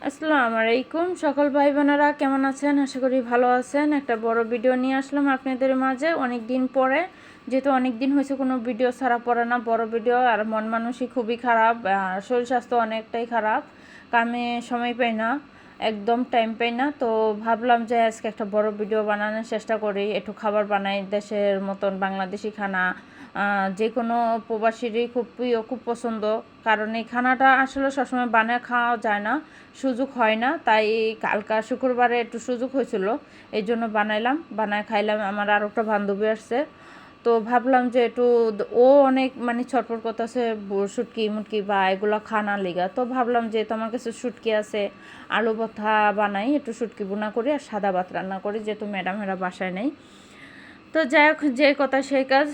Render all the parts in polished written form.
আসসালামু আলাইকুম সকল ভাই বোনেরা, কেমন আছেন? আশা করি ভালো আছেন। একটা বড় ভিডিও নিয়ে আসলাম আপনাদের মাঝে অনেক দিন পরে, যেহেতু অনেক দিন হয়েছে কোনো ভিডিও ছাড়া পড়ে না, বড় ভিডিও। আর মন মানসিক খুবই খারাপ, শরীর স্বাস্থ্য অনেকটাই খারাপ, কামে সময় পাই না, একদম টাইম পাই না। তো ভাবলাম যে আজকে একটা বড় ভিডিও বানানোর চেষ্টা করি, একটু খাবার বানাই দেশের মতন, বাংলাদেশি খানা। যে কোনো প্রবাসীরই খুব প্রিয়, খুব পছন্দ, কারণ এই খানাটা আসলে সবসময় বানিয়ে খাওয়া যায় না, সুযোগ হয় না। তাই কালকা শুক্রবারে একটু সুযোগ হয়েছিল, এই জন্য বানায় খাইলাম। আমার আর একটা বান্ধবী আসছে, তো ভাবলাম যে একটু, ও অনেক মানে ছটফট করতেছে শুটকি মুটকি বা এগুলো খানা লিগা। তো ভাবলাম যে তোমার কাছে শুটকি আছে, আলু ভর্তা বানাই, একটু শুটকি বোনা করি আর সাদা ভাত রান্না করি, যেহেতু ম্যাডামেরা বাসায় নেই। তো যাই হোক, যে কথা সেই কাজ,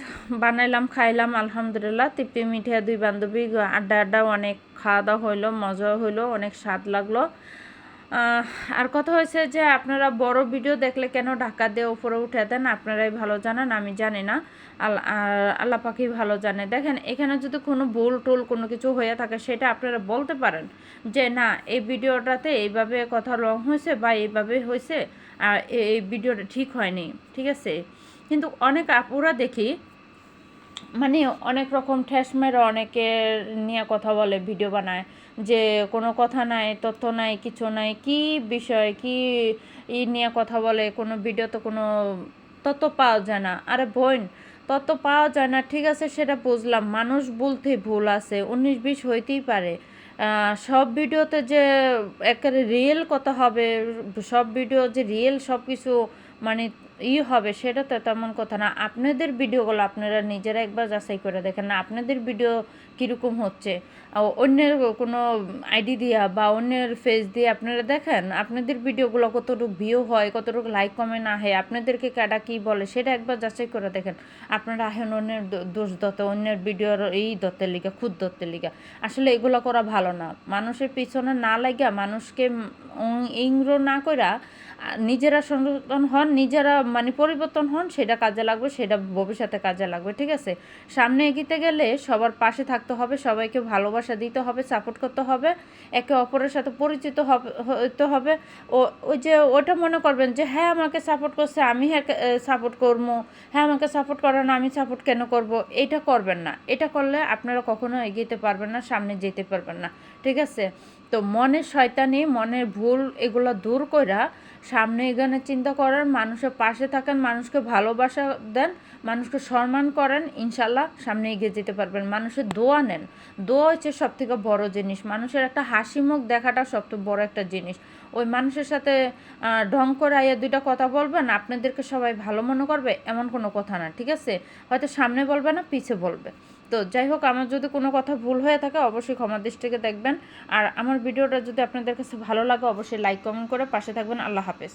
বানাইলাম খাইলাম আলহামদুলিল্লাহ, তৃপ্তি মিঠে দুই বান্ধবী আড্ডা অনেক খাওয়া দাওয়া হইলো, মজাও হইলো, অনেক স্বাদ লাগলো। আর কথা হয়েছে যে আপনারা বড় ভিডিও দেখলে কেন ঢাকা দিয়ে উপরে উঠে দেন, আপনারাই ভালো জানেন, আমি জানি না। আল্লাহ পাখি ভালো জানে। দেখেন, এখানে যদি কোনো ভুল টুল কোনো কিছু হয়ে থাকে সেটা আপনারা বলতে পারেন যে না, এই ভিডিওটাতে এইভাবে কথা রং হয়েছে বা এইভাবে হয়েছে, আর এই ভিডিওটা ঠিক হয়নি, ঠিক আছে। কিন্তু অনেক আপুরা দেখি মানে অনেক রকম ঠেস মেরে অনেকের নিয়ে কথা বলে, ভিডিও বানায়, যে কোনো কথা নাই, তথ্য নাই, কিছু নাই, কি বিষয় কি নিয়ে কথা বলে, কোনো ভিডিওতে কোনো তথ্য পাওয়া যায় না। আরে বোন, তথ্য পাওয়া যায় না ঠিক আছে, সেটা বুঝলাম, মানুষ বলতে ভুল আছে, 19-20 হইতেই পারে। সব ভিডিওতে যে একেবারে রিয়েল কথা হবে, সব ভিডিও যে রিয়েল সব কিছু মানে হবে, সেটা তো তেমন কথা না। আপনাদের ভিডিওগুলো আপনারা নিজেরা একবার যাচাই করে দেখেন না, আপনাদের ভিডিও কীরকম হচ্ছে। অন্যের কোনো আইডি দিয়া বা অন্যের ফেস দিয়ে আপনারা দেখেন আপনাদের ভিডিওগুলো কতটুকু ভিউ হয়, কতটুকু লাইক কমেন্ট আহে, আপনাদেরকে কাটা কী বলে সেটা একবার যাচাই করে দেখেন। আপনারা আহেন অন্যের দোষ দত্ত, অন্যের ভিডিওর এই দত্তের লিগা, খুদ দত্তের লিগা। আসলে এগুলো করা ভালো না। মানুষের পিছনে না লাগিয়া, মানুষকে ইংর না কইরা নিজেরা সচেতন হন, নিজেরা মানে পরিবর্তন হন, সেটা কাজে লাগবে, সেটা ভবিষ্যতে কাজে লাগবে, ঠিক আছে। সামনে এগিয়ে গেলে সবার পাশে থাকতে হবে, সবাইকে ভালোবাসা দিতে হবে, সাপোর্ট করতে হবে, একে অপরের সাথে পরিচিত হতে হবে। ওই যে ওটা মনে করবেন যে হ্যাঁ আমাকে সাপোর্ট করছে, আমি হ্যাঁ সাপোর্ট করবো, হ্যাঁ আমাকে সাপোর্ট করে না, আমি সাপোর্ট কেন করব, এটা করবেন না। এটা করলে আপনারা কখনো এগিয়ে পারবেন না, সামনে যেতে পারবেন না, ঠিক আছে। তো মনের শয়তানি, মনের ভুল, এগুলো দূর কইরা সামনে এগোনে চিন্তা করেন, মানুষের পাশে থাকেন, মানুষকে ভালোবাসা দেন, মানুষকে সম্মান করেন, ইনশাল্লাহ সামনে এগিয়ে যেতে পারবেন। মানুষের দোয়া নেন, দোয়া হচ্ছে সব থেকে বড় জিনিস। মানুষের একটা হাসি মুখ দেখাটা সবথেকে বড় একটা জিনিস। ওই মানুষের সাথে ঢং করে আইয়া দুইটা কথা বলবেন, আপনাদেরকে সবাই ভালো মনে করবে এমন কোনো কথা না, ঠিক আছে। হয়তো সামনে বলবে না, পিছে বলবে। তো যাই হোক, আমার যদি কোনো কথা ভুল হয়ে থাকে অবশ্যই ক্ষমা দৃষ্টিতে দেখবেন। আর আমার ভিডিওটা যদি আপনাদের কাছে ভালো লাগে অবশ্যই লাইক কমেন্ট করে পাশে থাকবেন। আল্লাহ হাফেজ।